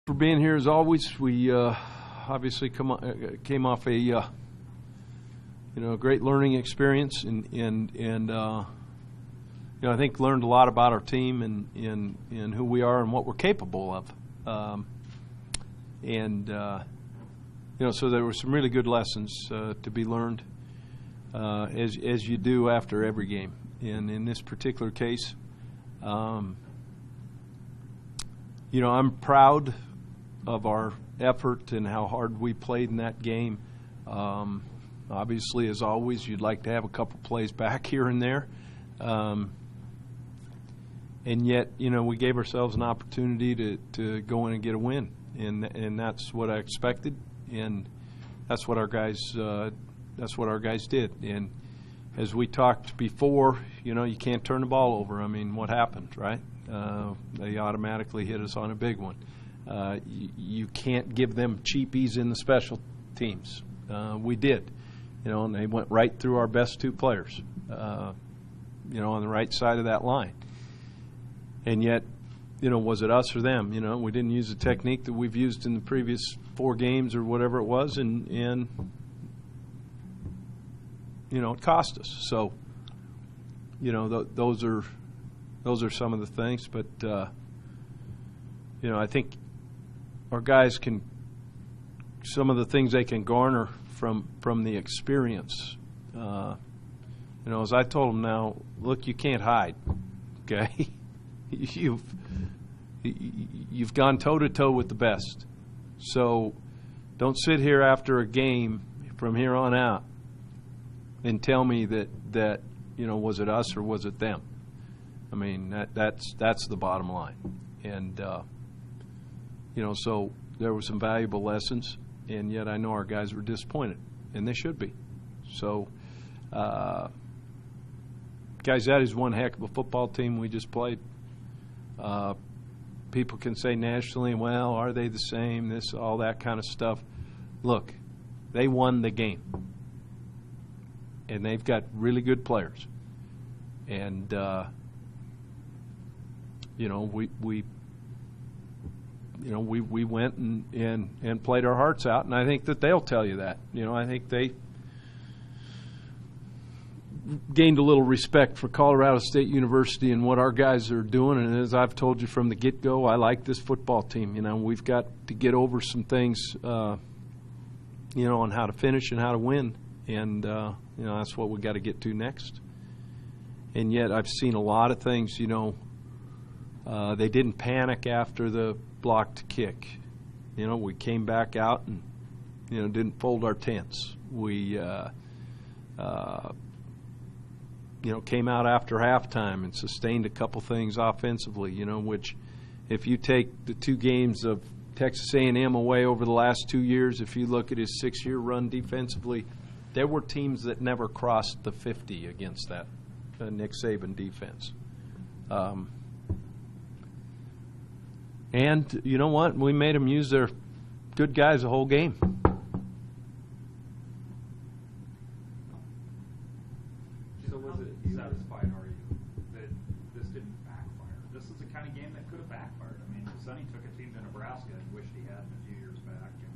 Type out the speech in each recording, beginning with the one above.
for being here as always. We obviously came off a great learning experience, and I think learned a lot about our team and who we are and what we're capable of. So there were some really good lessons to be learned, as you do after every game. And in this particular case, I'm proud of our effort and how hard we played in that game. Obviously, as always, you'd like to have a couple plays back here and there. And yet, we gave ourselves an opportunity to go in and get a win. And that's what I expected, and that's what our guys did. And as we talked before, you can't turn the ball over. I mean, what happened, right? They automatically hit us on a big one. You can't give them cheapies in the special teams. We did, and they went right through our best two players, on the right side of that line. And yet, was it us or them? We didn't use the technique that we've used in the previous 4 games or whatever it was, and it cost us. So, those are some of the things. But I think our guys can, some of the things they can garner from the experience. As I told them, now look, you can't hide. Okay, you've gone toe to toe with the best. So don't sit here after a game from here on out and tell me that was it us or was it them? I mean, that's the bottom line. And so there were some valuable lessons, and yet I know our guys were disappointed, and they should be. So guys, that is one heck of a football team we just played. People can say nationally, well, are they the same, this, all that kind of stuff. Look, they won the game, and they've got really good players. And we went and played our hearts out, and I think that they'll tell you that. I think they gained a little respect for Colorado State University and what our guys are doing. And as I've told you from the get-go, I like this football team. We've got to get over some things, on how to finish and how to win. And, that's what we got to get to next. And yet I've seen a lot of things, they didn't panic after the blocked kick. We came back out and, didn't fold our tents. We, came out after halftime and sustained a couple things offensively, which if you take the 2 games of Texas A&M away over the last 2 years, if you look at his 6-year run defensively, there were teams that never crossed the 50 against that Nick Saban defense. And you know what? We made them use their good guys the whole game. So was it satisfied, are you, that this didn't backfire? This is the kind of game that could have backfired. I mean, Sonny took a team to Nebraska and wished he hadn't a few years back. And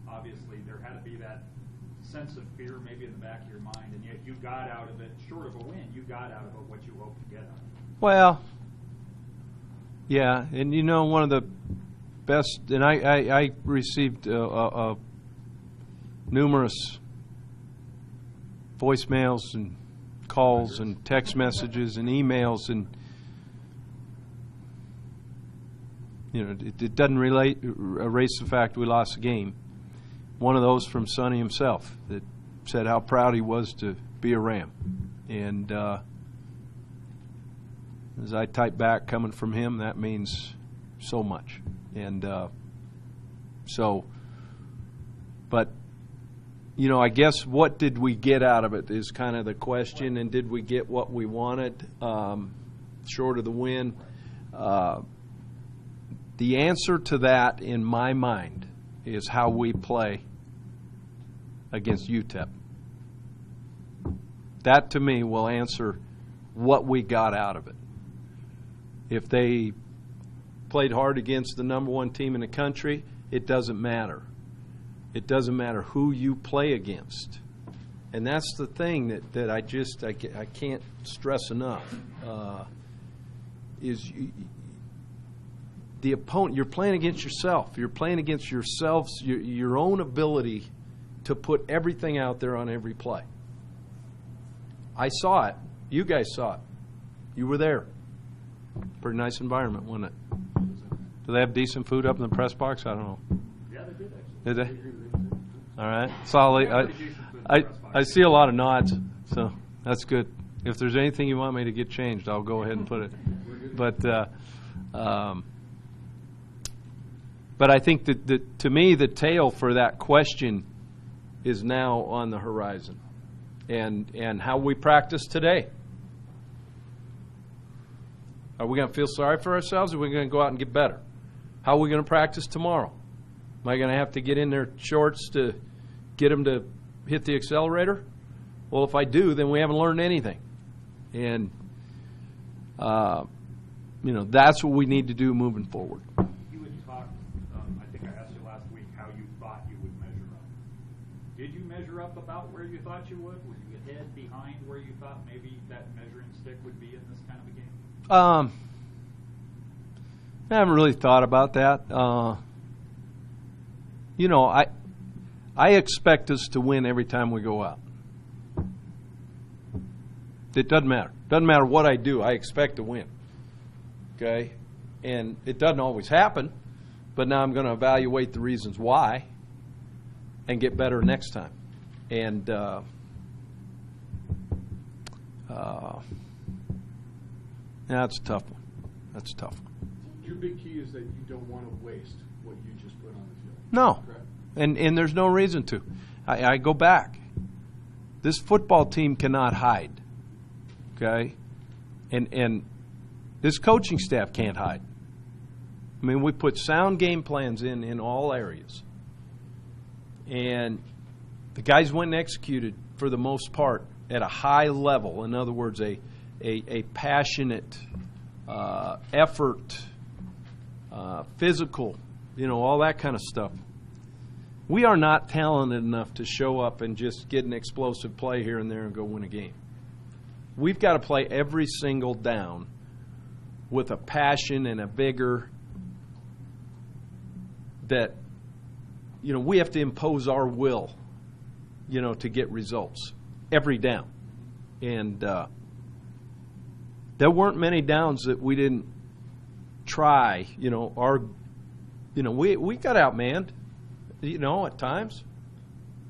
obviously there had to be that sense of fear maybe in the back of your mind, and yet you got out of it, short of a win, you got out of it what you hoped to get out of it. Well, yeah, and one of the best, and I received numerous voicemails and calls and text messages and emails, and it doesn't erase the fact we lost the game. One of those from Sonny himself that said how proud he was to be a Ram. And as I type back, coming from him, that means so much. And but I guess what did we get out of it is kind of the question, and did we get what we wanted short of the win? The answer to that, in my mind, is how we play against UTEP. That, to me, will answer what we got out of it. If they played hard against the number one team in the country. It doesn't matter. It doesn't matter who you play against. And that's the thing that I can't stress enough, is the opponent. You're playing against yourself. You're playing against yourselves, your own ability to put everything out there on every play. I saw it. You guys saw it. You were there. Pretty nice environment, wasn't it? Do they have decent food up in the press box? I don't know. Yeah, they did actually. Did they? All right. Solid. I see a lot of nods, so that's good. If there's anything you want me to get changed, I'll go ahead and put it. But I think that to me, the tail for that question is now on the horizon, and how we practice today. Are we going to feel sorry for ourselves, or are we going to go out and get better? How are we going to practice tomorrow? Am I going to have to get in their shorts to get them to hit the accelerator? Well, if I do, then we haven't learned anything. And, that's what we need to do moving forward. You had talked, I think I asked you last week how you thought you would measure up. Did you measure up about where you thought you would? Were you ahead, behind where you thought maybe that measuring stick would be in this kind of a game? I haven't really thought about that. I expect us to win every time we go out. It doesn't matter. Doesn't matter what I do. I expect to win. Okay? And it doesn't always happen, but now I'm going to evaluate the reasons why and get better next time. And that's a tough one. That's a tough one. Your big key is that you don't want to waste what you just put on the field. No. Correct? And there's no reason to. I go back. This football team cannot hide. Okay? And this coaching staff can't hide. I mean, we put sound game plans in all areas. And the guys went and executed, for the most part, at a high level. In other words, a passionate effort, physical, all that kind of stuff. We are not talented enough to show up and just get an explosive play here and there and go win a game. We've got to play every single down with a passion and a vigor that, we have to impose our will, to get results every down. And there weren't many downs that we didn't try. We got outmanned, at times.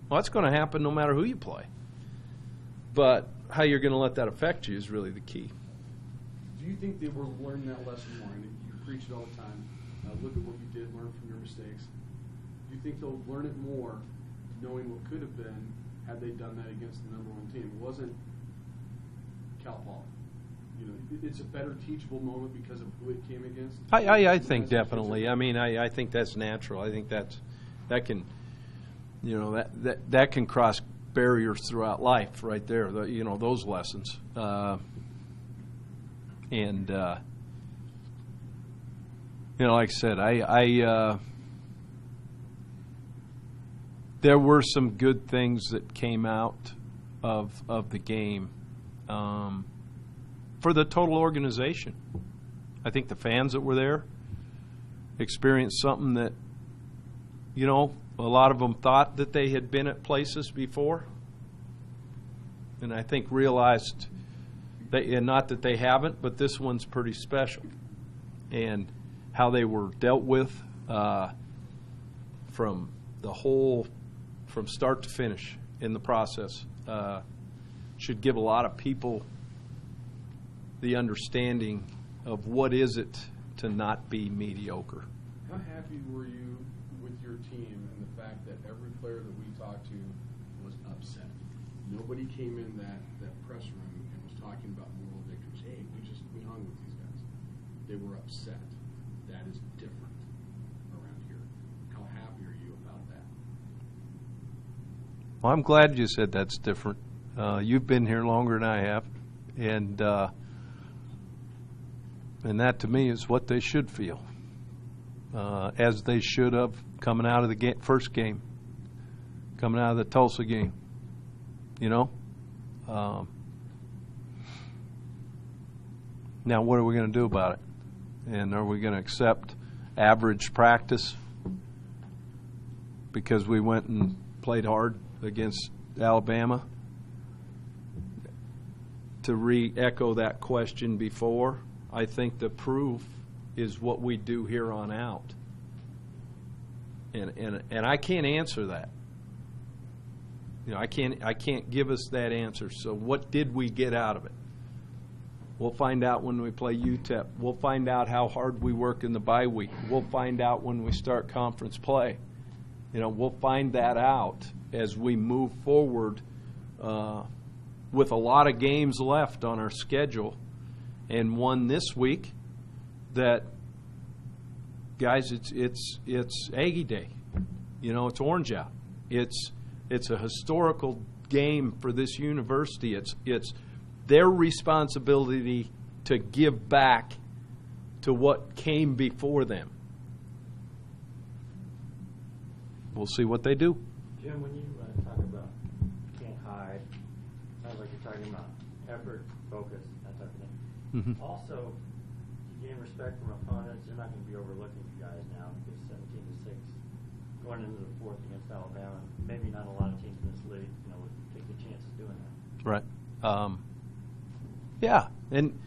Well, that's going to happen no matter who you play. But how you're going to let that affect you is really the key. Do you think they will learn that lesson more? And you preach it all the time. Look at what you did, learn from your mistakes. Do you think they'll learn it more, knowing what could have been had they done that against the number one team? It wasn't Cal Poly. It's a better teachable moment because of who it came against. I think definitely. I mean, I think that's natural. I think that can, that can cross barriers throughout life right there. Those lessons. Like I said, there were some good things that came out of the game. For the total organization. I think the fans that were there experienced something that, a lot of them thought that they had been at places before. And I think realized, and not that they haven't, but this one's pretty special. And how they were dealt with from start to finish in the process should give a lot of people the understanding of what is it to not be mediocre. How happy were you with your team and the fact that every player that we talked to was upset? Nobody came in that press room and was talking about moral victories. Hey, we hung with these guys. They were upset. That is different around here. How happy are you about that? Well, I'm glad you said that's different. You've been here longer than I have, and that to me is what they should feel. as they should have coming out of the first game, coming out of the Tulsa game. You know? Now, what are we going to do about it? And are we going to accept average practice because we went and played hard against Alabama? To re-echo that question before, I think the proof is what we do here on out. And I can't answer that. You know, I can't give us that answer. So what did we get out of it? We'll find out when we play UTEP. We'll find out how hard we work in the bye week. We'll find out when we start conference play. You know, we'll find that out as we move forward with a lot of games left on our schedule. And one this week that, guys, it's Aggie Day. You know, it's Orange Out. It's a historical game for this university. It's their responsibility to give back to what came before them. We'll see what they do. Jim, when you talk about can't hide, sounds like you're talking about effort, focus, that type of thing. Mhm. Also, you gain respect from opponents. They're not going to be overlooking you guys now because 17-6 going into the fourth against Alabama. Maybe not a lot of teams in this league, you know, would take the chances doing that. Right. Yeah, and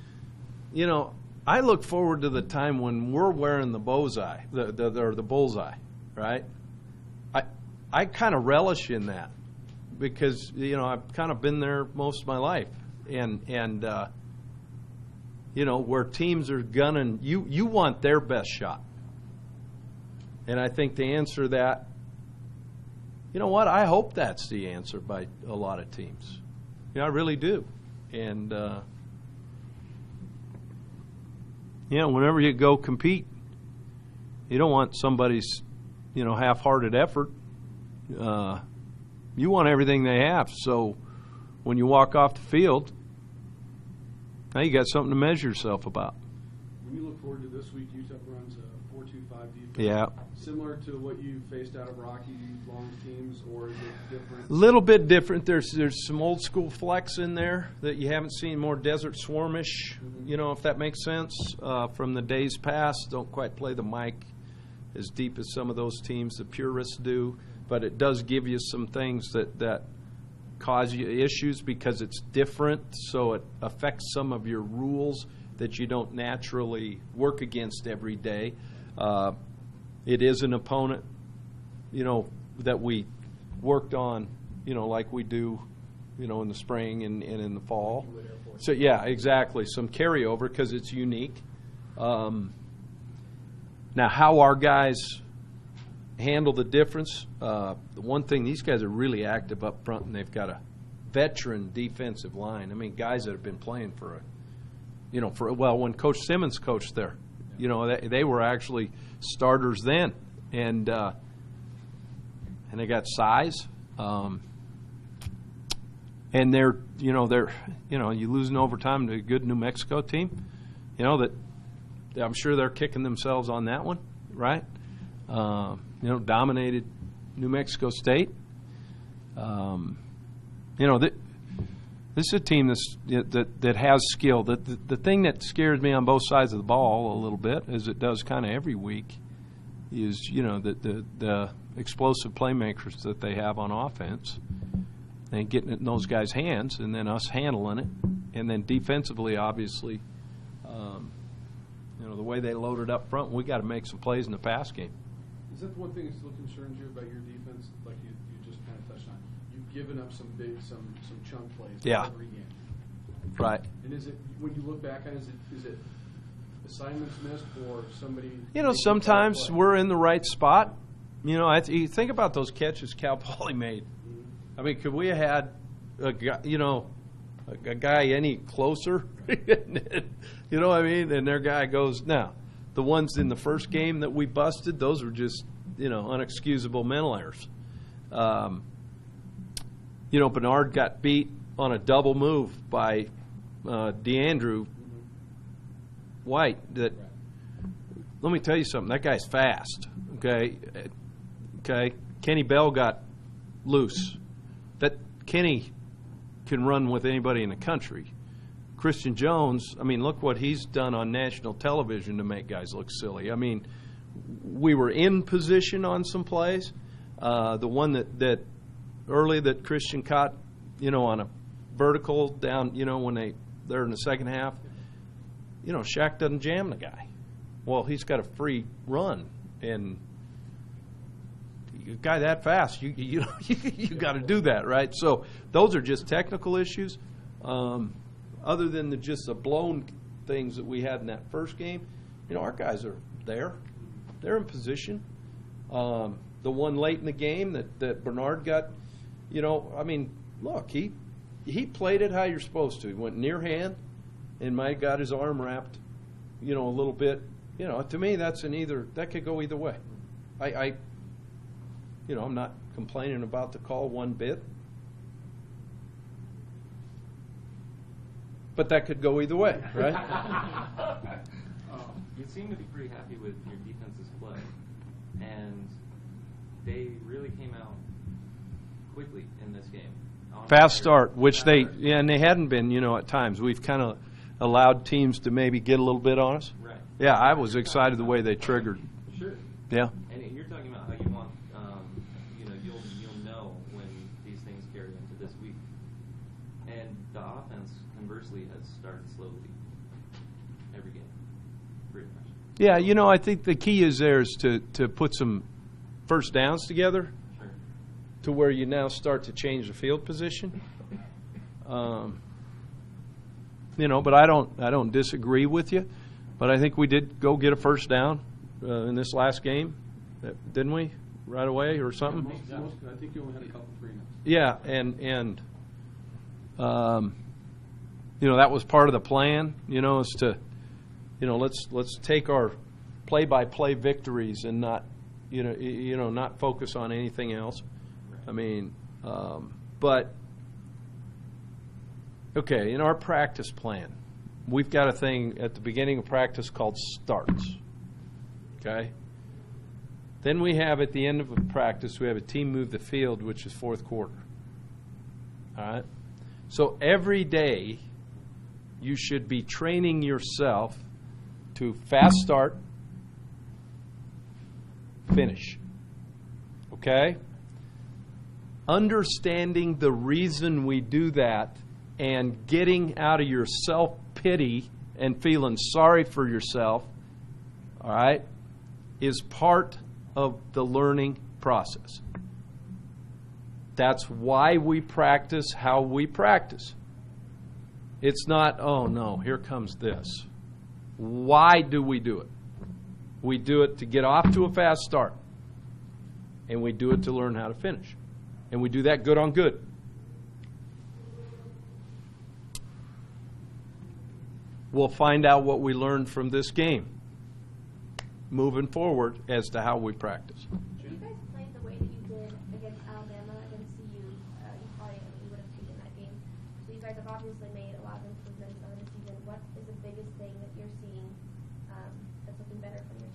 you know, I look forward to the time when we're wearing the bullseye, the bullseye, right? I kind of relish in that because you know I've kind of been there most of my life, and you know where teams are gunning, you want their best shot, and I think the answer to that, you know what, I hope that's the answer by a lot of teams. You know, I really do, and. You know, whenever you go compete, you don't want somebody's, you know, half-hearted effort. You want everything they have. So when you walk off the field, now you got something to measure yourself about. When you look forward to this week, UTEP runs a 4-2-5 defense. Yeah. Similar to what you faced out of Rocky Long's teams, or is it different? A little bit different. There's some old school flex in there that you haven't seen, more Desert Swarmish, you know, if that makes sense, from the days past. Don't quite play the mic as deep as some of those teams, the purists do, but it does give you some things that cause you issues because it's different, so it affects some of your rules that you don't naturally work against every day. It is an opponent, you know, that we worked on, you know, like we do, you know, in the spring and in the fall. So, yeah, exactly. Some carryover because it's unique. Now, how our guys handle the difference, the one thing, these guys are really active up front, and they've got a veteran defensive line. I mean, guys that have been playing when Coach Simmons coached there. You know, they were actually starters then, and they got size, and you lose in overtime to a good New Mexico team. You know that I'm sure they're kicking themselves on that one, right? Dominated New Mexico State. This is a team that has skill. The thing that scares me on both sides of the ball a little bit, as it does kind of every week, is the explosive playmakers that they have on offense, and getting it in those guys' hands, and then us handling it, and then defensively, obviously, the way they loaded up front, we got to make some plays in the pass game. Is that the one thing that still concerns you about your defense? Like you just kind of touched on, you've given up some chunk plays every game. Right. And is it, when you look back on it, is it assignments missed or somebody? Sometimes we're in the right spot. You think about those catches Cal Poly made. Mm-hmm. I mean, could we have had a guy any closer? You know what I mean? And their guy goes, now, the ones in the first game that we busted, those were just, unexcusable mental errors. Bernard got beat on a double move by DeAndrew White that let me tell you something. That guy's fast. Okay. Kenny Bell got loose. That Kenny can run with anybody in the country. Christian Jones, I mean, look what he's done on national television to make guys look silly. I mean, we were in position on some plays. The one that early that Christian caught, on a vertical down, when they're in the second half, Shaq doesn't jam the guy. Well, he's got a free run, and a guy that fast, you got to do that, right? So those are just technical issues. Other than just the blown things that we had in that first game, our guys are there. They're in position. The one late in the game that Bernard got, I mean, look, he played it how you're supposed to. He went near hand, and Mike got his arm wrapped, a little bit. To me, that could go either way. I'm not complaining about the call one bit. But that could go either way, right? You seem to be pretty happy with your defense's play, and they really came out quickly in this game. Fast start, which and they hadn't been, at times. We've kind of allowed teams to maybe get a little bit on us. Right. Yeah, I was excited the way they triggered. Sure. Yeah. And you're talking about how you want, you'll know when these things carry into this week. And the offense, conversely, has started slowly every game, pretty much. Yeah, I think the key is to put some first downs together. Sure. To where you now start to change the field position. But I don't disagree with you. But I think we did go get a first down in this last game, didn't we? Right away or something? I think you only had a couple 3 minutes. Yeah, and that was part of the plan, is to, let's take our play-by-play victories and not, not focus on anything else. I mean, but okay, in our practice plan, we've got a thing at the beginning of practice called starts. Okay? Then we have at the end of a practice, we have a team move the field, which is fourth quarter. All right? So every day, you should be training yourself to fast start, finish. Okay? Understanding the reason we do that and getting out of your self-pity and feeling sorry for yourself, all right, is part of the learning process. That's why we practice how we practice. It's not, oh no, here comes this. Why do we do it? We do it to get off to a fast start. And we do it to learn how to finish. And we do that good on good. We'll find out what we learned from this game moving forward as to how we practice. If you guys played the way that you did against Alabama, against CU, you probably would have taken that game. So you guys have obviously made a lot of improvements over the season. What is the biggest thing that you're seeing that's looking better from your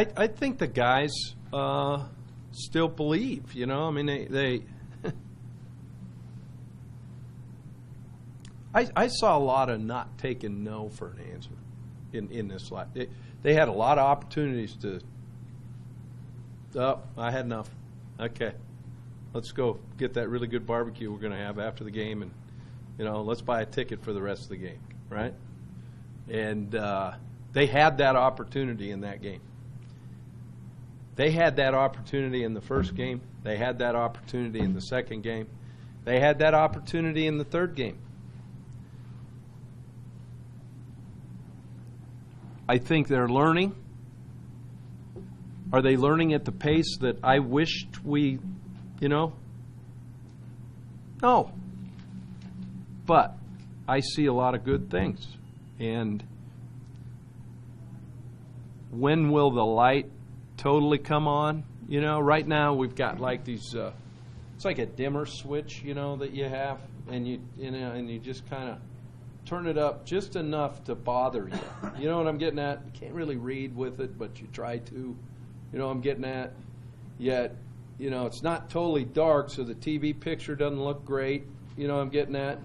team? I think the guys still believe, I mean, they I saw a lot of not taking no for an answer in this life. They had a lot of opportunities to, I had enough. Okay, let's go get that really good barbecue we're going to have after the game, and let's buy a ticket for the rest of the game, right? And they had that opportunity in that game. They had that opportunity in the first game. They had that opportunity in the second game. They had that opportunity in the third game. I think they're learning. Are they learning at the pace that I wished we, No. But I see a lot of good things. And when will the light totally come on? Right now we've got like these, it's like a dimmer switch, that you have, and you just kind of turn it up just enough to bother you. You know what I'm getting at? You can't really read with it, but you try to. You know what I'm getting at? Yet, you know, it's not totally dark, so the TV picture doesn't look great. You know what I'm getting at?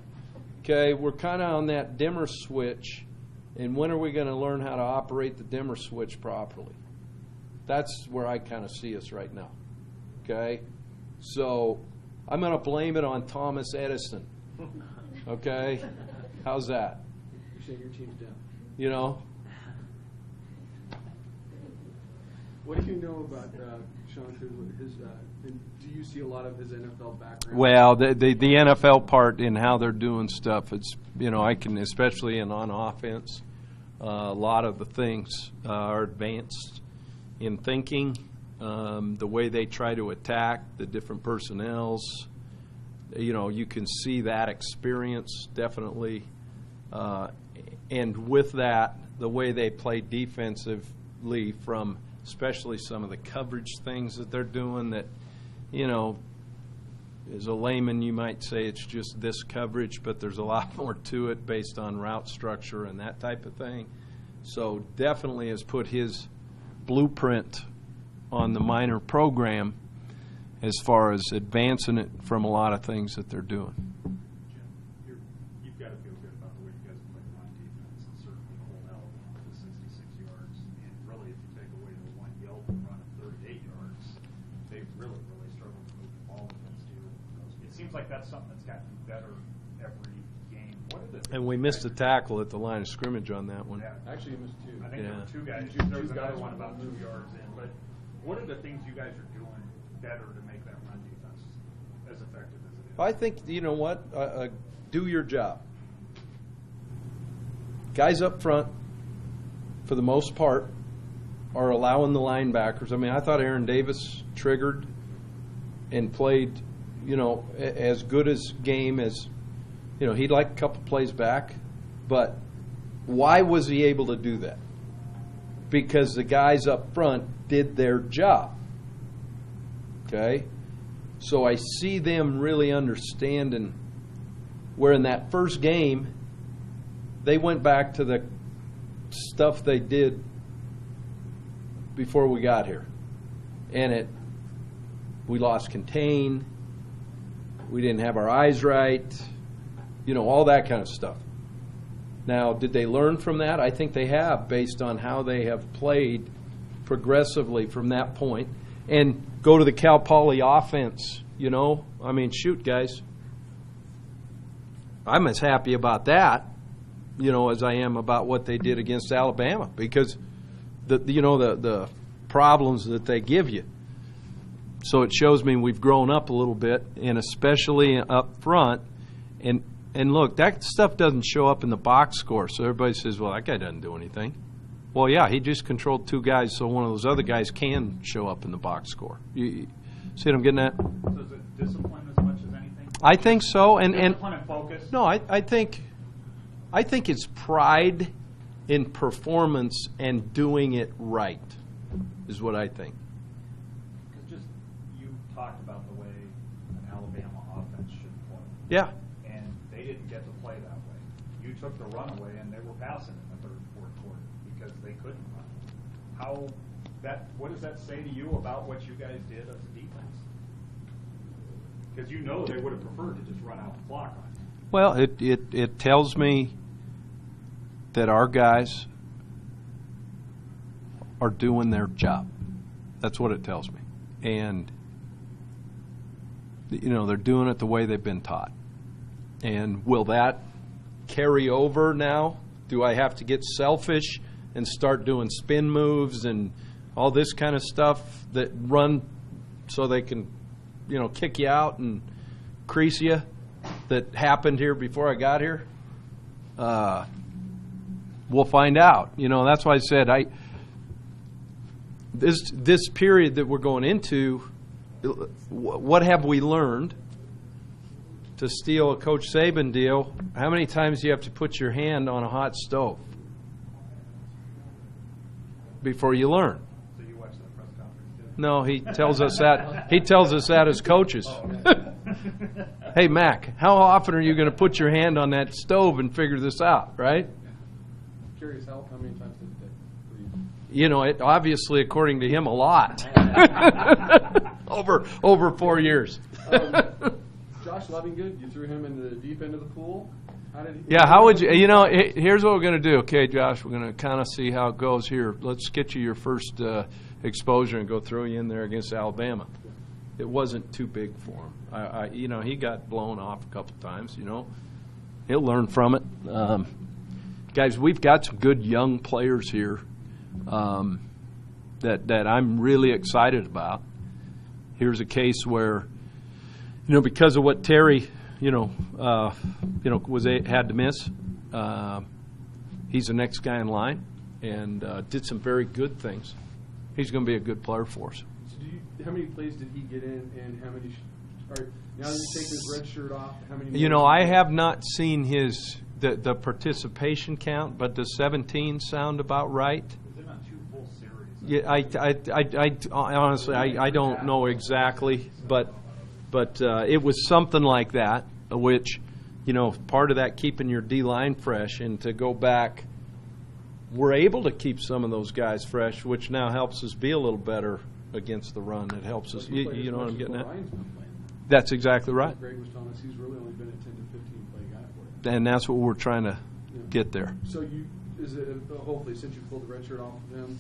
Okay, we're kind of on that dimmer switch, and when are we going to learn how to operate the dimmer switch properly? That's where I kind of see us right now. Okay? So I'm going to blame it on Thomas Edison. Okay? How's that? You're saying your team's down. You know? What do you know about Sean Kuzma? And do you see a lot of his NFL background? Well, the NFL part in how they're doing stuff, it's, you know, I can, especially on offense, a lot of the things are advanced in thinking, the way they try to attack the different personnels. You know, you can see that experience definitely. And with that, the way they play defensively from especially some of the coverage things that they're doing that, you know, as a layman you might say it's just this coverage, but there's a lot more to it based on route structure and that type of thing. So definitely has put his blueprint on the minor program as far as advancing it from a lot of things that they're doing. Jim, you've got to feel good about the way you guys play run defense and certainly hold Alabama to 66 yards. And really, if you take away the one Yelton run of 38 yards, they really struggled to move the ball against you. It seems like that's something that's gotten better every game. What are the And we missed a tackle at the line of scrimmage on that one. Yeah. Actually, you missed two. I think there were two guys. Two There was another guys one about 2 moved. yards in. But what are the things you guys are doing better to make that run defense as effective as it is? I think, you know what, do your job. Guys up front, for the most part, are allowing the linebackers. I mean, I thought Aaron Davis triggered and played, you know, as good as game as, you know, he'd like a couple plays back. But why was he able to do that? Because the guys up front did their job. Okay? So I see them really understanding where in that first game, they went back to the stuff they did before we got here. And we lost contain, we didn't have our eyes right, you know, all that kind of stuff. Now, did they learn from that? I think they have, based on how they have played progressively from that point. And go to the Cal Poly offense, you know. I mean, shoot, guys. I'm as happy about that, you know, as I am about what they did against Alabama, because the problems that they give you. So it shows me we've grown up a little bit, and especially up front. And look, that stuff doesn't show up in the box score. So everybody says, well, that guy doesn't do anything. Well, yeah, he just controlled 2 guys, so one of those other guys can show up in the box score. You see what I'm getting at? So is it discipline as much as anything? I think so. Discipline and focus? No, I think it's pride in performance and doing it right is what I think. Because just you talked about the way an Alabama offense should play. Yeah. And they didn't get to play that way. You took the run away, and they were passing in the third and fourth quarter because they couldn't run. What does that say to you about what you guys did as a defense? Because you know they would have preferred to just run out the clock on you. Well, it tells me that our guys are doing their job. That's what it tells me. And, you know, they're doing it the way they've been taught. And will that carry over now? Do I have to get selfish and start doing spin moves and all this kind of stuff that run so they can, you know, kick you out and crease you that happened here before I got here? We'll find out. You know, that's why I said this period that we're going into, what have we learned? To steal a Coach Saban deal, how many times do you have to put your hand on a hot stove before you learn? So you watched that press conference, didn't you? No, he tells us that. He tells us that as coaches. Oh, okay. Hey, Mac, how often are you going to put your hand on that stove and figure this out, right? Curious, how many times did it take for you? You know, it obviously, according to him, a lot. over 4 years. Josh Lovingood, you threw him into the deep end of the pool. How did he? Yeah, how would you, you know, here's what we're going to do. Okay, Josh, we're going to kind of see how it goes here. Let's get you your first exposure and go throw you in there against Alabama. It wasn't too big for him. You know, he got blown off a couple times, you know. He'll learn from it. Guys, we've got some good young players here that I'm really excited about. Here's a case where, you know, because of what Terry, had to miss, he's the next guy in line and did some very good things. He's going to be a good player for us. So how many plays did he get in, and how many? Now that you take his red shirt off, how many? You know, I have not seen the participation count, but does 17 sound about right? Was it on 2 full series? Yeah, I honestly, I don't know exactly, but it was something like that, which, you know, part of that keeping your D-line fresh, and to go back, we're able to keep some of those guys fresh, which now helps us be a little better against the run. It helps us, you know what I'm getting at? That's exactly right. Greg was telling us he's really only been a 10 to 15 play guy for you. And that's what we're trying to get there. So hopefully, since you pulled the red shirt off of him,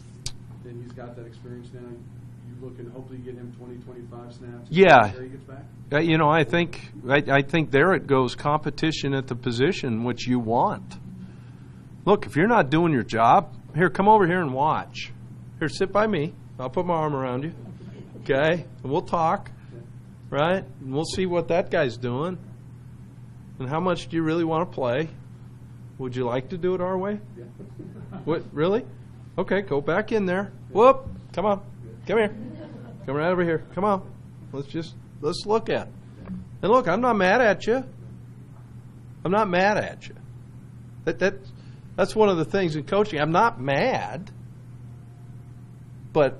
and he's got that experience now, you looking hopefully get him 20, 25 snaps. Yeah. Until he gets back? You know, I think there it goes, competition at the position which you want. Look, if you're not doing your job, here, come over here and watch. Here, sit by me. I'll put my arm around you. Okay? And we'll talk. Right? And we'll see what that guy's doing. And how much do you really want to play? Would you like to do it our way? Yeah. What, really? Okay, go back in there. Whoop! Come on. Come here. Come right over here. Come on. Let's look at it. And look, I'm not mad at you. I'm not mad at you. That's one of the things in coaching. I'm not mad. But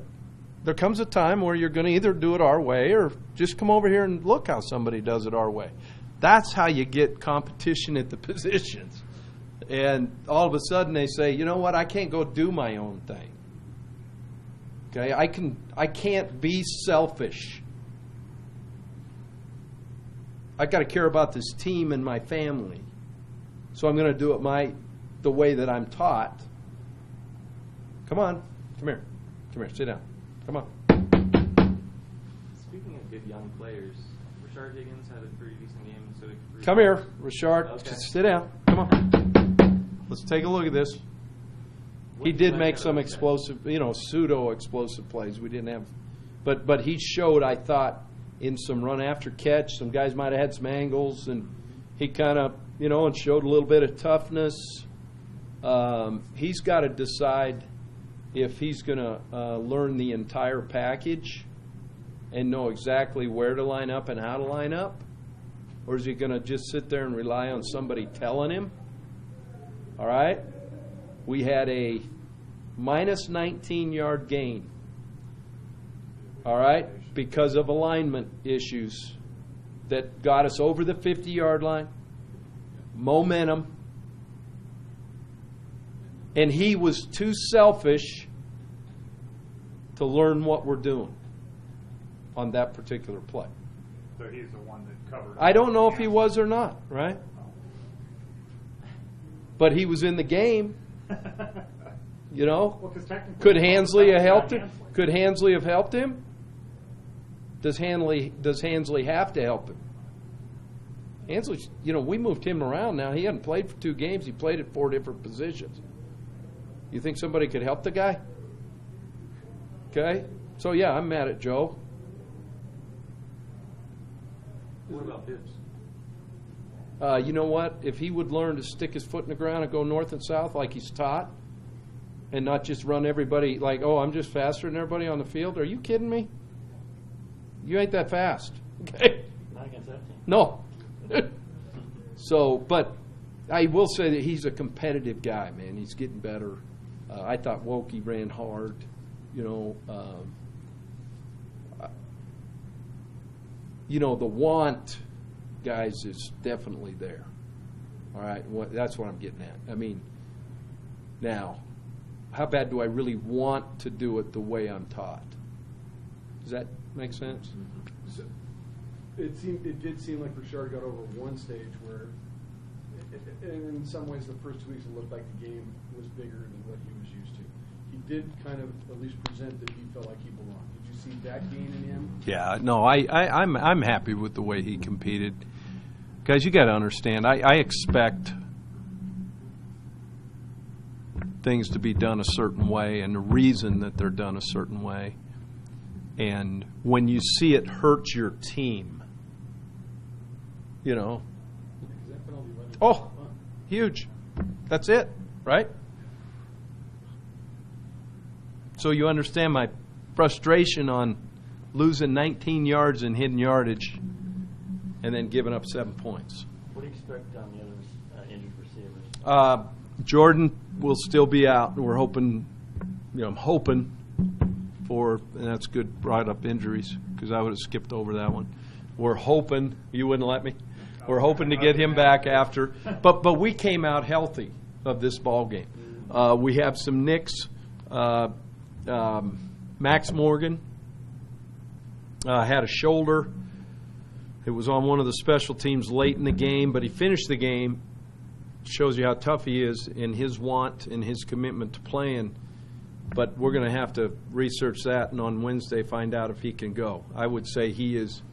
there comes a time where you're going to either do it our way or just come over here and look how somebody does it our way. That's how you get competition at the positions. And all of a sudden they say, you know what, I can't go do my own thing. Okay, I can't be selfish. I've got to care about this team and my family. So I'm going to do it the way that I'm taught. Come on. Come here. Come here. Sit down. Come on. Speaking of good young players, Rashard Higgins had a pretty decent game. So Come here, Rashard. Okay. Just sit down. Come on. Let's take a look at this. He did make some explosive, pseudo-explosive plays. We didn't have, but he showed, I thought, in some run after catch. Some guys might have had some angles, and he kind of, and showed a little bit of toughness. He's got to decide if he's going to learn the entire package and know exactly where to line up and how to line up, or is he going to just sit there and rely on somebody telling him? All right? We had a minus 19-yard gain, all right, because of alignment issues that got us over the 50-yard line, momentum, and he was too selfish to learn what we're doing on that particular play. So he's the one that covered. I don't know if he was or not, right? But he was in the game. Well, 'cause technically, Could Hansley have helped him? Hansley. Could Hansley have helped him? Does Hansley have to help him? Hansley, we moved him around now. He hadn't played for 2 games. He played at 4 different positions. You think somebody could help the guy? Okay? So, yeah, I'm mad at Joe. What about Bibbs? You know what? If he would learn to stick his foot in the ground and go north and south like he's taught, and not just run everybody like, oh, I'm just faster than everybody on the field. Are you kidding me? You ain't that fast. Okay? Not against that team. No. So, but I will say that he's a competitive guy, man. He's getting better. I thought Wokey ran hard. The want guys is definitely there. All right, that's what I'm getting at. I mean, now, how bad do I really want to do it the way I'm taught? Does that make sense? So, it did seem like Richard got over one stage where, and in some ways, the first 2 weeks it looked like the game was bigger than what he was used to. He did kind of at least present that he felt like he belonged. Did you see that gain in him? Yeah, no, I'm happy with the way he competed. Guys, you got to understand, I expect things to be done a certain way and the reason that they're done a certain way. And when you see it hurt your team, you know, oh, huge. That's it, right? So you understand my frustration on losing 19 yards in hidden yardage and then giving up 7 points. What do you expect on the other injured receivers? Jordan will still be out. We're hoping, I'm hoping for, and that's good, brought up injuries because I would have skipped over that one. We're hoping, you wouldn't let me? We're hoping to get him back after. But we came out healthy of this ball game. We have some nicks. Max Morgan had a shoulder. It was on one of the special teams late in the game, but he finished the game. Shows you how tough he is in his want and his commitment to playing. But we're going to have to research that and on Wednesday find out if he can go. I would say he is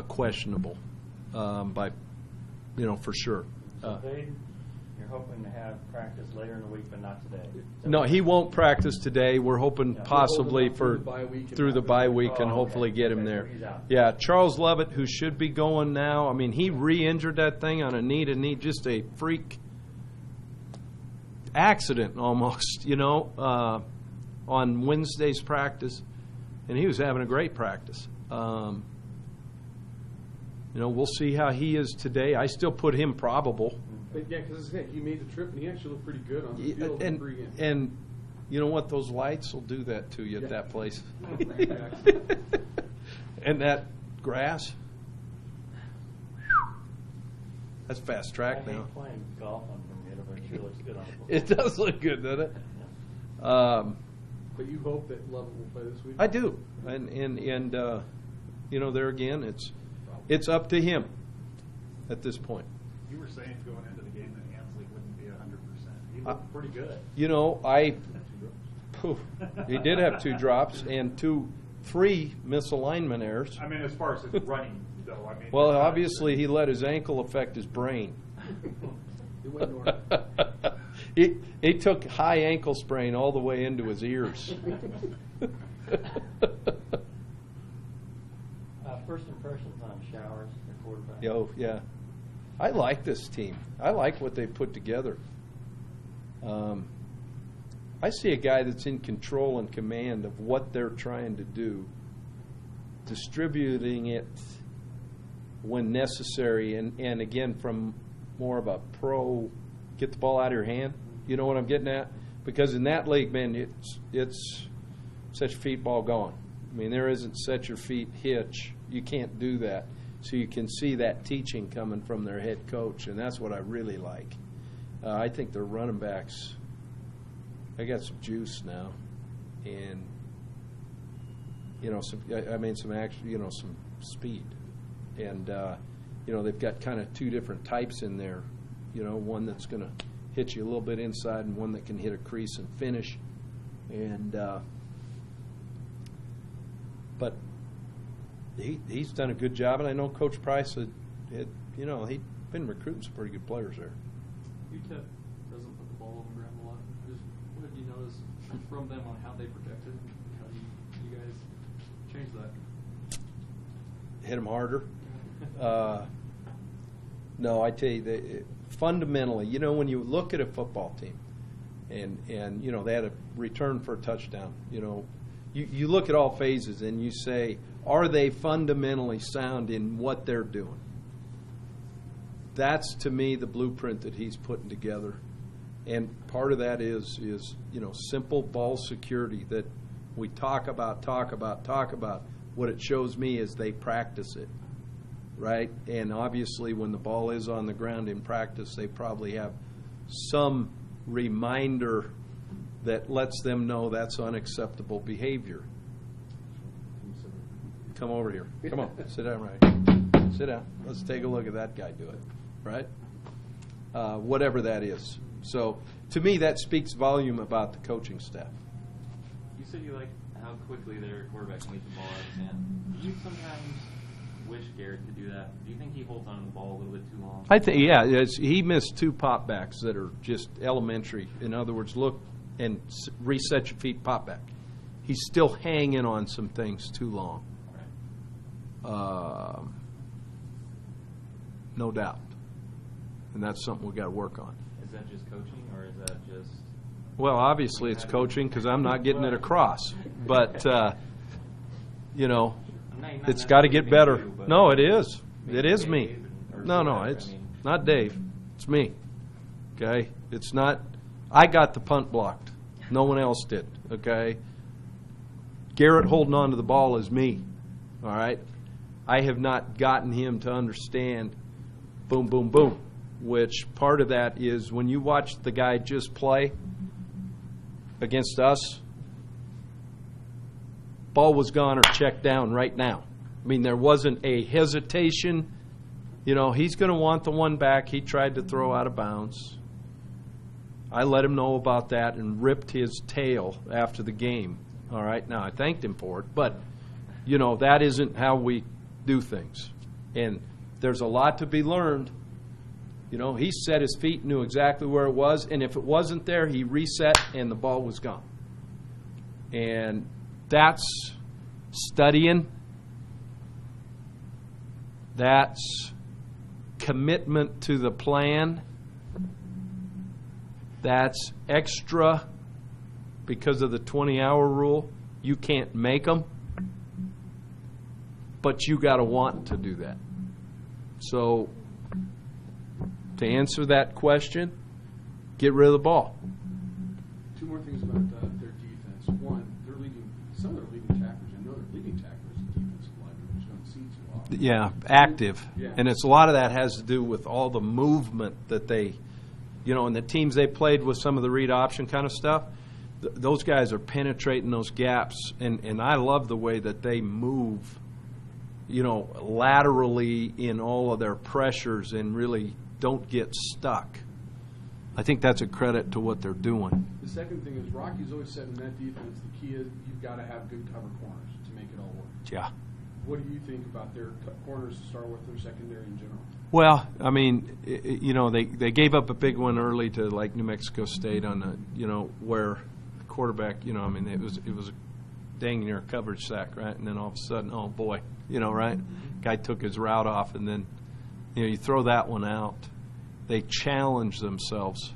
questionable, for sure. So you're hoping to have practice later in the week, but not today? No, he won't practice today. We're hoping possibly Through the bye bye week week and Oh, hopefully okay. get him Okay, there. so he's out. Yeah, Charles Lovett, who should be going now. I mean, he re-injured that thing on a knee, just a freak accident almost, on Wednesday's practice, and he was having a great practice. We'll see how he is today. I still put him probable. But yeah, because he made the trip and he actually looked pretty good on the field. And you know what? Those lights will do that to you at that place. And that grass. That's fast track I now. hate playing golf on Bermuda, but it sure looks good on the football. It does look good, doesn't it? But you hope that Lovett will play this week? I do, and there again, it's up to him at this point. You were saying going into the game that Ansley wouldn't be 100%. He looked pretty good. He did have 2 drops and 3 misalignment errors. I mean, as far as his running, though, Well, obviously he let his ankle affect his brain. It went north. He took high ankle sprain all the way into his ears. First impressions on Showers, the quarterback. Yeah. I like this team. I like what they put together. I see a guy that's in control and command of what they're trying to do, distributing it when necessary, and again, from more of a pro, get the ball out of your hand. You know what I'm getting at? Because in that league, man, it's set your feet, ball gone. I mean, there isn't set your feet, hitch. You can't do that. So you can see that teaching coming from their head coach, and that's what I really like. I think their running backs, they got some juice now, and some action, some speed, and they've got kind of 2 different types in there. One that's going to hit you a little bit inside, and one that can hit a crease and finish, and but. He's done a good job, and I know Coach Price he'd been recruiting some pretty good players there. UTEP doesn't put the ball on the ground a lot. What have you noticed from them on how they protect it? How do you guys change that? Hit them harder. No, I tell you, fundamentally, when you look at a football team, and they had a return for a touchdown, you look at all phases and you say, are they fundamentally sound in what they're doing? That's, to me, the blueprint that he's putting together. And part of that is simple ball security that we talk about. What it shows me is they practice it. right? And obviously, when the ball is on the ground in practice, they probably have some reminder that lets them know that's unacceptable behavior. Come over here. Come on, sit down right. Sit down. Let's take a look at that guy do it, right? Whatever that is. So, to me, that speaks volume about the coaching staff. You said you like how quickly their quarterback can get the ball out of his hand. Do you sometimes wish Garrett could do that? Do you think he holds on to the ball a little bit too long? I think, yeah, he missed 2 pop backs that are just elementary. In other words, look and reset your feet, pop back. He's still hanging on some things too long. No doubt. And that's something we've got to work on. Is that just coaching, or is that just... Well, obviously it's coaching because I'm not getting it across. But, it's got to get better. No, it is. It is me. No, it's not Dave. It's me. Okay? It's not. I got the punt blocked. No one else did. Okay? Garrett holding on to the ball is me. All right? I have not gotten him to understand boom, boom, boom, which part of that is when you watch the guy just play against us, ball was gone or checked down right now. I mean, there wasn't a hesitation. He's going to want the one back he tried to throw out of bounds. I let him know about that and ripped his tail after the game. All right, now I thanked him for it, but, that isn't how we do things. And there's a lot to be learned. He set his feet, knew exactly where it was, and if it wasn't there, he reset and the ball was gone. And that's studying. That's commitment to the plan. That's extra because of the 20-hour rule. You can't make them, but you got to want to do that. So, to answer that question, get rid of the ball. 2 more things about their defense. One, some of their leading tackles. I know their leading tackles and defensive linemen, which you don't see too often. Yeah, active. Yeah. And it's a lot of that has to do with all the movement that they, and the teams they played with some of the read option kind of stuff, those guys are penetrating those gaps. And I love the way that they move, laterally in all of their pressures and really don't get stuck. I think that's a credit to what they're doing. The second thing is Rocky's always said in that defense, the key is you've got to have good cover corners to make it all work. Yeah. What do you think about their corners to start with, their secondary in general? Well, I mean, they gave up a big one early to like New Mexico State on where the quarterback, it was a dang near coverage sack, right? And then all of a sudden, oh boy, right? Guy took his route off, and then you throw that one out. They challenge themselves,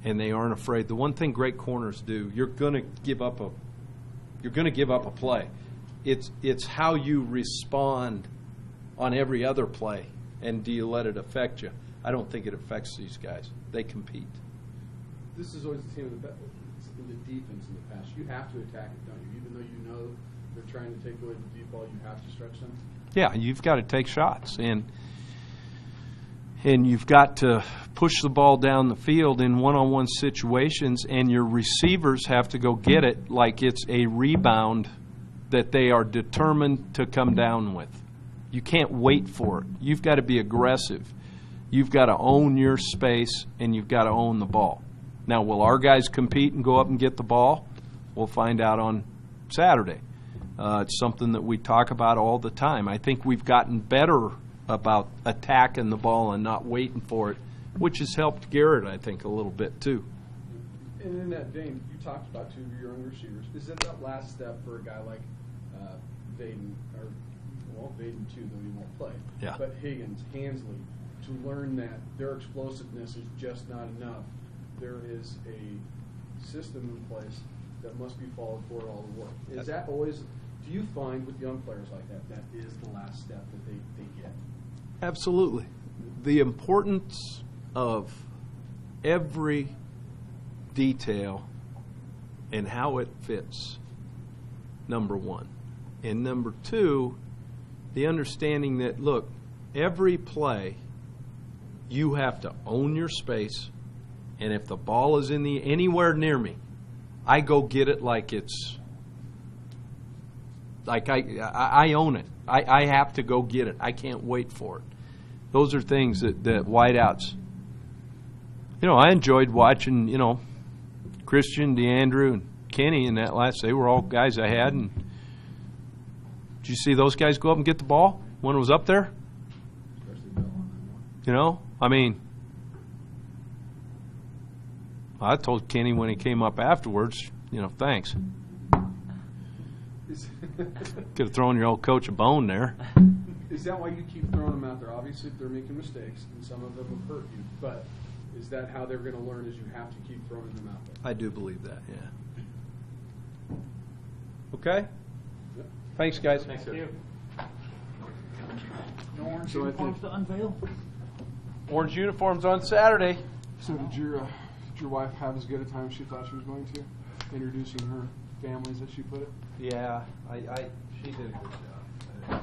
and they aren't afraid. The one thing great corners do, you're going to give up a play. It's how you respond on every other play, and do you let it affect you? I don't think it affects these guys. They compete. This is always the team in the defense in the past. You have to attack it, don't you? Even though they're trying to take away the deep ball, you have to stretch them. Yeah, you've got to take shots, and you've got to push the ball down the field in one-on-one situations, and your receivers have to go get it like it's a rebound that they are determined to come down with. You can't wait for it. You've got to be aggressive. You've got to own your space, and you've got to own the ball. Now, will our guys compete and go up and get the ball? We'll find out on Saturday. It's something that we talk about all the time. I think we've gotten better about attacking the ball and not waiting for it, which has helped Garrett, I think, a little bit too. And in that vein, you talked about 2 of your young receivers. Is it that last step for a guy like Vaden, Vaden too, though he won't play? Yeah. But Higgins, Hansley, to learn that their explosiveness is just not enough. There is a system in place that must be followed for it all to work. Is that always? Do you find with young players like that is the last step that they get? Absolutely. The importance of every detail and how it fits, number one. And number two, the understanding that, look, every play, you have to own your space, and if the ball is anywhere near me, I go get it like it's like I own it. I have to go get it. I can't wait for it. Those are things that wideouts. I enjoyed watching, Christian, DeAndrew, and Kenny in that last. They were all guys I had. And did you see those guys go up and get the ball when it was up there? Especially Bill on that one. I mean, I told Kenny when he came up afterwards, thanks. Could have thrown your old coach a bone there. Is that why you keep throwing them out there? Obviously, they're making mistakes, and some of them have hurt you. But is that how they're going to learn? Is you have to keep throwing them out there? I do believe that, yeah. Okay? Yep. Thanks, guys. Thank you. No orange So I uniforms think- to unveil? Orange uniforms on Saturday. So did your wife have as good a time as she thought she was going to, introducing her families, as she put it? Yeah, she did a good job.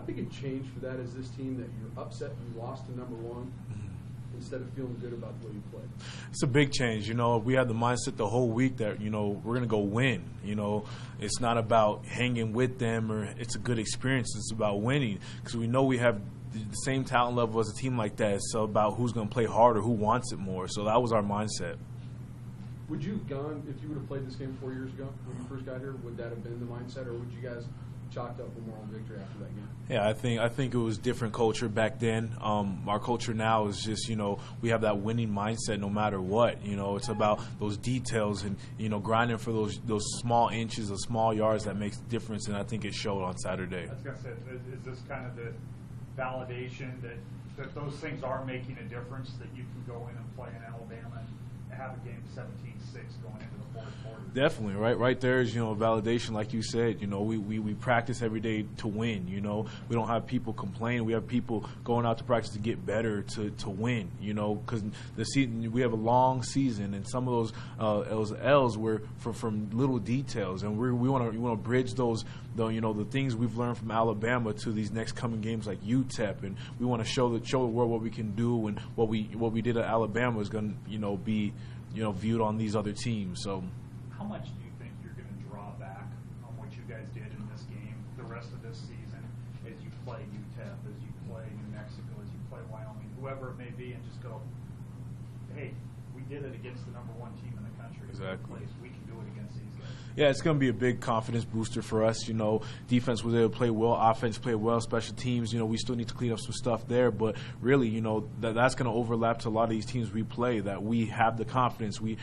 How big a change for that is this team that you're upset you lost to number one instead of feeling good about the way you played? It's a big change. We had the mindset the whole week that, we're going to go win. It's not about hanging with them or it's a good experience. It's about winning because we know we have the same talent level as a team like that. It's about who's going to play harder, who wants it more. So that was our mindset. Would you have gone, if you would have played this game 4 years ago when you first got here, would that have been the mindset, or would you guys chalked up a moral victory after that game? Yeah, I think it was different culture back then. Our culture now is just, we have that winning mindset no matter what. It's about those details and, grinding for those small inches, those small yards that makes a difference, and I think it showed on Saturday. I was going to say, is this kind of the validation that those things are making a difference, that you can go in and play in Alabama and have a game 17-6 going into the fourth quarter? Definitely, right there is, validation, like you said. We practice every day to win. We don't have people complaining. We have people going out to practice to get better, to win. Because the season, we have a long season, and some of those L's were from little details, and we want to bridge those, the things we've learned from Alabama to these next coming games like UTEP, and we want to show the world what we can do, and what we did at Alabama is going to be viewed on these other teams. So. How much do you think you're going to draw back on what you guys did in this game the rest of this season as you play UTEP, as you play New Mexico, as you play Wyoming, whoever it may be, and just go, hey, we did it against the number one team in the country. Exactly. We can do it against these guys. Yeah, it's going to be a big confidence booster for us. Defense was able to play well, offense played well, special teams. We still need to clean up some stuff there, but really, that's going to overlap to a lot of these teams we play. That we have the confidence. We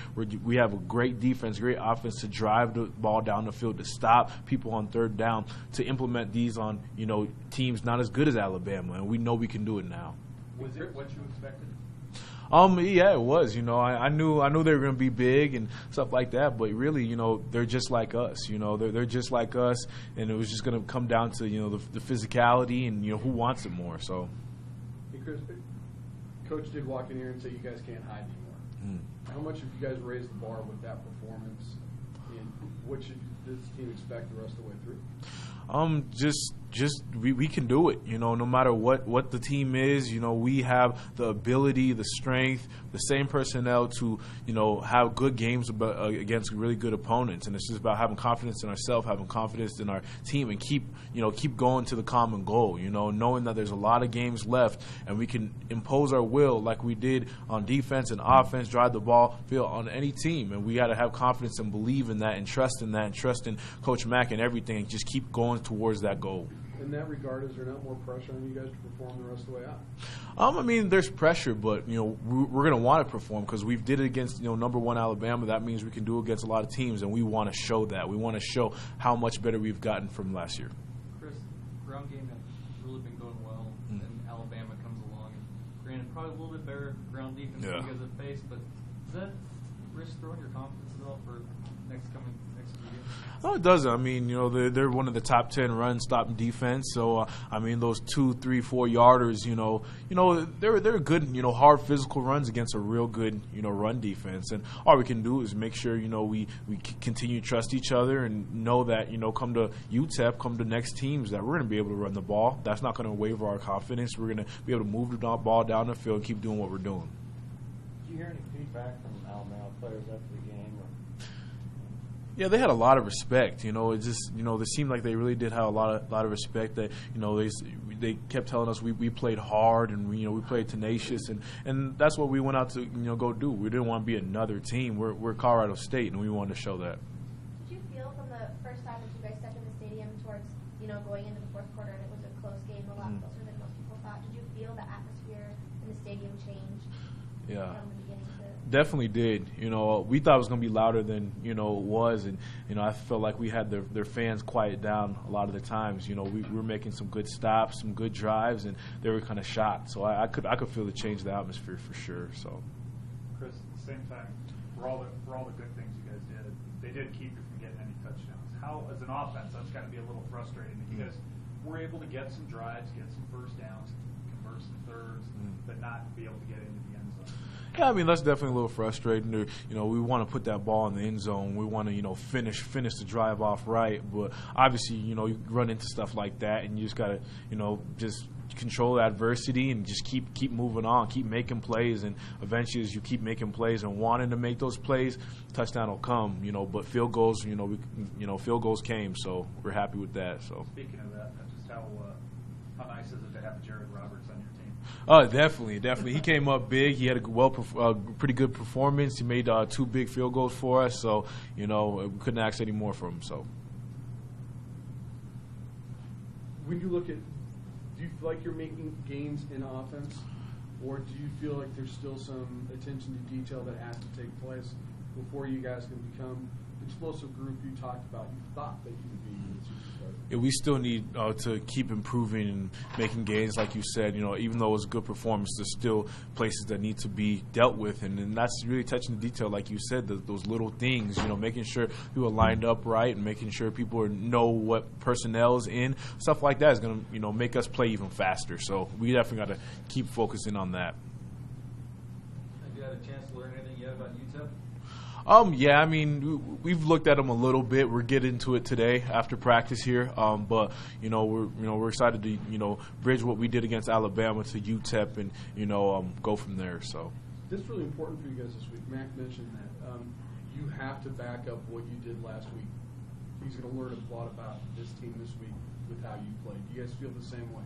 have a great defense, great offense to drive the ball down the field, to stop people on third down, to implement these on teams not as good as Alabama, and we know we can do it now. Was it what you expected? Yeah, it was. I knew they were going to be big and stuff like that, but really, they're just like us. They're just like us, and it was just going to come down to the physicality and who wants it more. So. Hey, Chris, Coach did walk in here and say you guys can't hide anymore. How much have you guys raised the bar with that performance, and what should this team expect the rest of the way through? Just we can do it. No matter what the team is, we have the ability, the strength, the same personnel to have good games against really good opponents. And it's just about having confidence in ourselves, having confidence in our team, and keep going to the common goal. Knowing that there's a lot of games left, and we can impose our will like we did on defense and offense, drive the ball field on any team. And we got to have confidence and believe in that, and trust in that, and trust in Coach Mack and everything, and just keep going towards that goal. In that regard, is there not more pressure on you guys to perform the rest of the way out? There's pressure, but we're going to want to perform because we did it against number one Alabama. That means we can do it against a lot of teams, and we want to show that. We want to show how much better we've gotten from last year. Chris, ground game has really been going well, and Alabama comes along, and granted, probably a little bit better ground defense than you guys have faced, but does that risk throwing your confidence at all for next few games? No, it doesn't. They're one of the top 10 run-stopping defense. So, those 2, 3, 4 yarders, they're good, hard physical runs against a real good, run defense. And all we can do is make sure, we continue to trust each other and know that, come to UTEP, come to next teams, that we're going to be able to run the ball. That's not going to waver our confidence. We're going to be able to move the ball down the field and keep doing what we're doing. Did you hear any feedback from Alabama players after the game? Yeah, they had a lot of respect. It just they seemed like they really did have a lot of respect. That they kept telling us we played hard and we played tenacious, and that's what we went out to go do. We didn't want to be another team. We're Colorado State, and we wanted to show that. Did you feel from the first time that you guys stepped in the stadium towards going into the fourth quarter, and it was a close game, a lot closer than most people thought? Did you feel the atmosphere in the stadium change? Yeah. From the beginning to Definitely did. We thought it was going to be louder than it was, and I felt like we had their fans quiet down a lot of the times. We were making some good stops, some good drives, and they were kind of shocked. So I could feel the change of the atmosphere for sure. So, Chris, at the same time, for all the good things you guys did, they did keep you from getting any touchdowns. How, as an offense, that's got to be a little frustrating that you guys were able to get some drives, get some first downs, convert some thirds, but not be able to get into the end zone. Yeah, I mean, that's definitely a little frustrating. You know, we want to put that ball in the end zone. We want to, you know, finish the drive off right. But obviously, you know, you run into stuff like that, and you just got to, you know, just control the adversity and just keep moving on, keep making plays, and eventually, as you keep making plays and wanting to make those plays, touchdown will come. You know, but field goals, field goals came, so we're happy with that. So. Speaking of that, just how nice is it to have Jared Roberts on your team? Definitely. He came up big. He had a pretty good performance. He made 2 big field goals for us. So, you know, we couldn't ask any more from him. So, When you look at, do you feel like you're making gains in offense, or do you feel like there's still some attention to detail that has to take place before you guys can become the explosive group you talked about, you thought that you would be in the season started? yeah, we still need to keep improving and making gains, like you said. You know, even though it was a good performance, there's still places that need to be dealt with, and that's really touching the detail, like you said, those little things. You know, making sure people are lined up right and making sure people know what personnel is in. Stuff like that is going to, you know, make us play even faster. So we definitely got to keep focusing on that. Have you had a chance to learn anything yet about UTEP? Yeah, I mean, we've looked at them a little bit. We're getting into it today after practice here. But we're excited to, you know, bridge what we did against Alabama to UTEP and, you know, go from there. So This is really important for you guys this week. Mac mentioned that you have to back up what you did last week. He's going to learn a lot about this team this week with how you played. Do you guys feel the same way?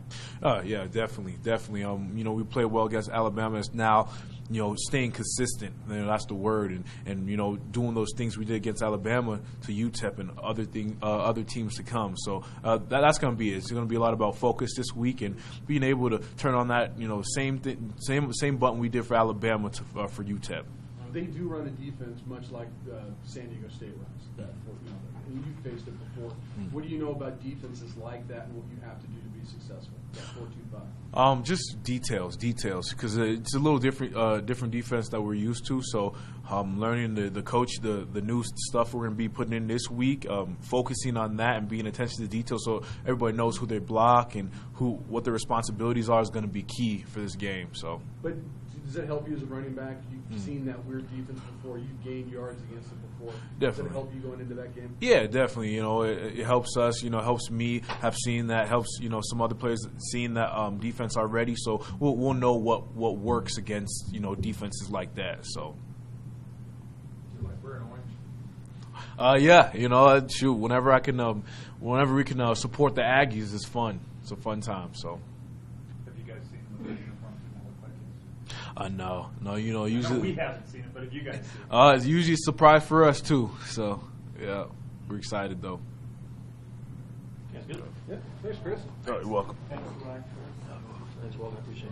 yeah, definitely. You know, we played well against Alabama. It's now, you know, staying consistent. You know, that's the word, and you know, doing those things we did against Alabama to UTEP and other teams to come. So that's going to be it. It's going to be a lot about focus this week and being able to turn on that, you know, same button we did for Alabama for UTEP. They do run a defense much like San Diego State runs. And you've faced it before. What do you know about defenses like that and what you have to do to be successful? That 4-2-5. Just details, because it's a little different defense that we're used to. So, learning the coach, the new stuff we're going to be putting in this week, focusing on that and being attention to detail, so everybody knows who they block and what their responsibilities are is going to be key for this game. So, but does it help you as a running back? You've seen that weird defense before. You've gained yards against it before. Definitely. Does it help you going into that game? Yeah, definitely. You know, it helps us. You know, helps me have seen that. Helps, you know, some other players seeing that defense already. So we'll know what works against, you know, defenses like that. So. Like we're in orange. Yeah, you know, shoot. Whenever we can support the Aggies, it's fun. It's a fun time. So. Have you guys seen the uniforms and all the No, you know, I usually know we haven't seen it, but have you guys seen it? it's usually a surprise for us too. So, yeah, we're excited though. That's good. Yeah. Thanks, Chris. Oh, you're welcome. Thanks, Walter. I appreciate it.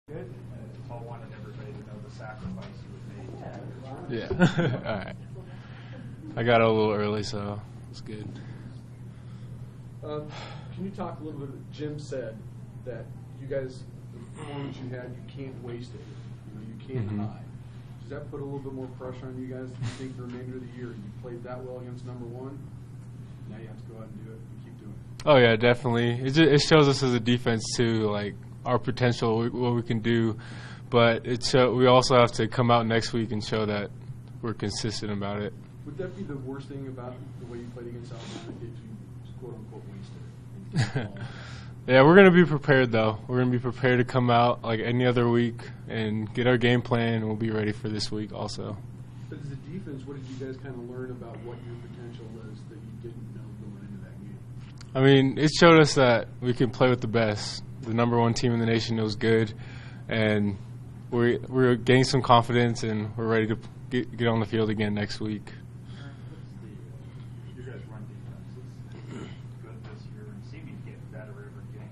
Good. Paul wanted everybody to know the sacrifice you would make. Yeah. All right. I got out a little early, so it's good. Can you talk a little bit? Jim said that you guys, the performance you had, you can't waste it. You know, you can't hide. Does that put a little bit more pressure on you guys? Do you think the remainder of the year you played that well against number one? Now you have to go out and do it and keep doing it. Oh yeah, definitely. It shows us as a defense too, like our potential, what we can do. But we also have to come out next week and show that we're consistent about it. Would that be the worst thing about the way you played against Alabama if you quote unquote wasted it? Yeah, we're going to be prepared though. We're going to be prepared to come out like any other week and get our game plan, and we'll be ready for this week also. But as a defense, what did you guys kind of learn about what your potential is that you didn't know going into that game? I mean, it showed us that we can play with the best. The number one team in the nation knows good, and we're gaining some confidence, and we're ready to get on the field again next week. Your guys' run defense is good this year and seeming to get better every game.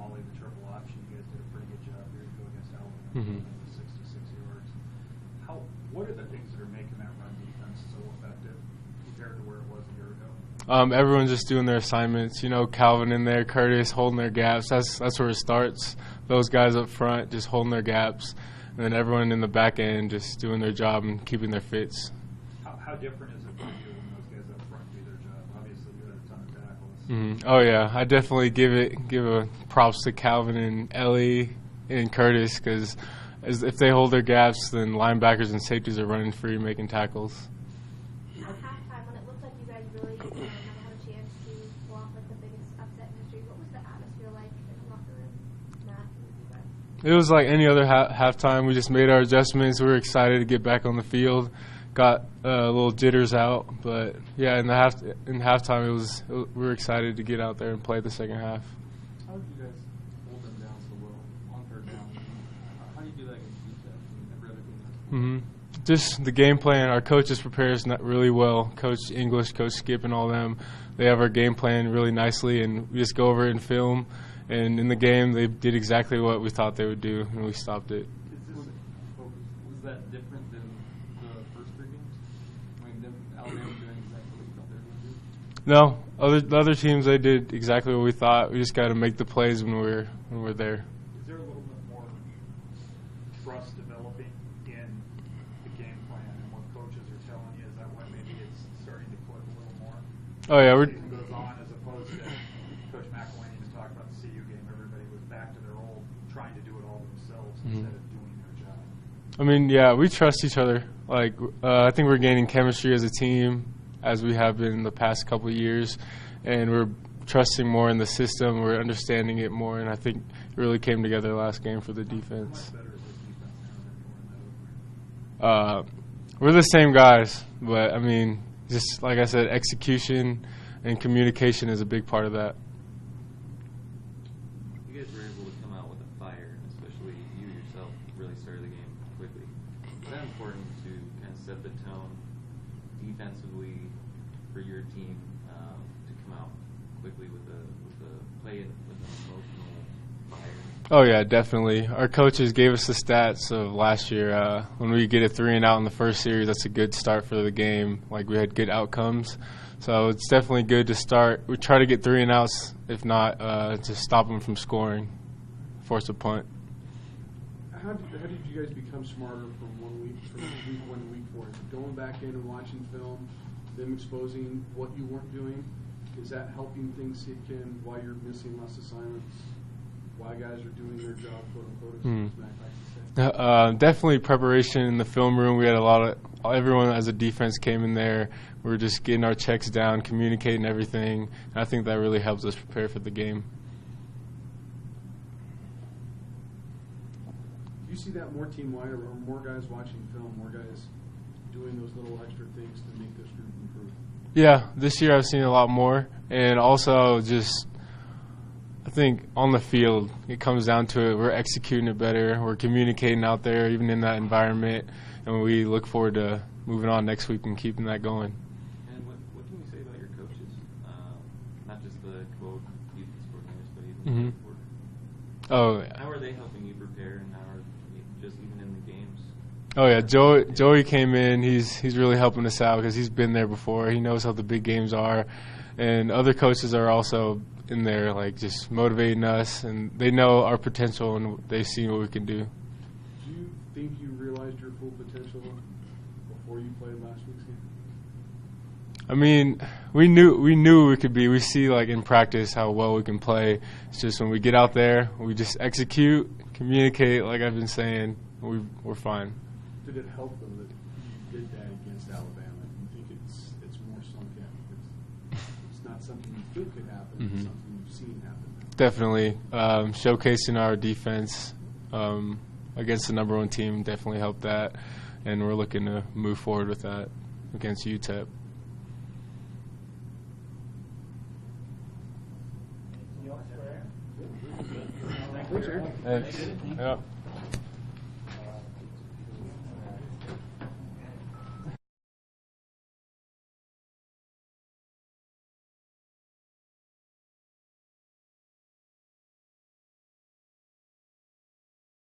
volley, the triple option. You guys did a pretty good job here to go against Alabama. Mhm. With 66 yards. What are the things that are making that run defense so effective compared to where it was a year ago? Everyone's just doing their assignments. You know, Calvin in there, Curtis holding their gaps. That's where it starts. Those guys up front just holding their gaps, and then everyone in the back end just doing their job and keeping their fits. How different is it for you when those guys up front do their job? Obviously, you had a ton of tackles. Mm-hmm. Oh yeah, I definitely give a props to Calvin and Ellie and Curtis, because if they hold their gaps, then linebackers and safeties are running free, making tackles. At halftime, when it looked like you guys really never had a chance to pull off like the biggest upset in history, what was the atmosphere like in the locker room? Matt, you guys? It was like any other halftime. We just made our adjustments. We were excited to get back on the field. Got a little jitters out, but yeah, in halftime we were excited to get out there and play the second half. How did you guys hold them down so well on third down? How do you do that against UTEP and every other team? Just the game plan. Our coaches prepare us really well. Coach English, Coach Skip, and all them. They have our game plan really nicely, and we just go over it in film. And in the game, they did exactly what we thought they would do, and we stopped it. Was that different than the first three games? I mean, Alabama doing exactly what you thought they were going to do? No, the other teams, they did exactly what we thought. We just got to make the plays when we're there. Is there a little bit more trust developing in the game plan and what coaches are telling you? Is that why maybe it's starting to click a little more? Oh yeah, As the season goes on, as opposed to Coach McElwain even talked about the CU game. Everybody was back to their old, trying to do it all themselves instead of doing their job. I mean, yeah, we trust each other. Like, I think we're gaining chemistry as a team, as we have been in the past couple of years, and we're trusting more in the system. We're understanding it more, and I think it really came together last game for the defense. Much better is this defense now than you were in that opener. We're the same guys, but I mean, just like I said, execution and communication is a big part of that. You guys were able to come out with a fire, especially you yourself really started the game quickly. Is that important to kind of set the tone defensively for your team to come out quickly with the play with an emotional fire? Oh yeah, definitely. Our coaches gave us the stats of last year. When we get a 3-and-out in the first series, that's a good start for the game. Like, we had good outcomes, so it's definitely good to start. We try to get 3-and-outs, if not, to stop them from scoring, force a punt. How did you guys become smarter from week 1 to week 4? Is it going back in and watching film, them exposing what you weren't doing? Is that helping things sink in why you're missing less assignments? Why guys are doing their job, quote unquote, as Mac likes to say? Definitely preparation in the film room. We had everyone as a defense came in there. We were just getting our checks down, communicating everything. And I think that really helps us prepare for the game. Do you see that more team-wide, or more guys watching film, more guys doing those little extra things to make this group improve? Yeah, this year I've seen a lot more. And also just, I think on the field, it comes down to it. We're executing it better. We're communicating out there, even in that environment. And we look forward to moving on next week and keeping that going. And what can you say about your coaches? Not just the quote defense coordinators, but even the coordinators. Oh, How are they helping you prepare, and how are just even in the games? oh yeah, Joey came in. He's really helping us out because he's been there before. He knows how the big games are, and other coaches are also in there, like, just motivating us, and they know our potential and they've seen what we can do. Do you think you realized your full potential before you played last week's game? I mean, we knew we could be. We see, like, in practice how well we can play. It's just when we get out there, we just execute, communicate, like I've been saying, we're fine. Did it help, though, that you did that against Alabama? Do you think it's more sunk in? It's not something you think could happen, it's something you've seen happen. Definitely. Showcasing our defense against the number 1 team definitely helped that, and we're looking to move forward with that against UTEP. Thanks. Yep.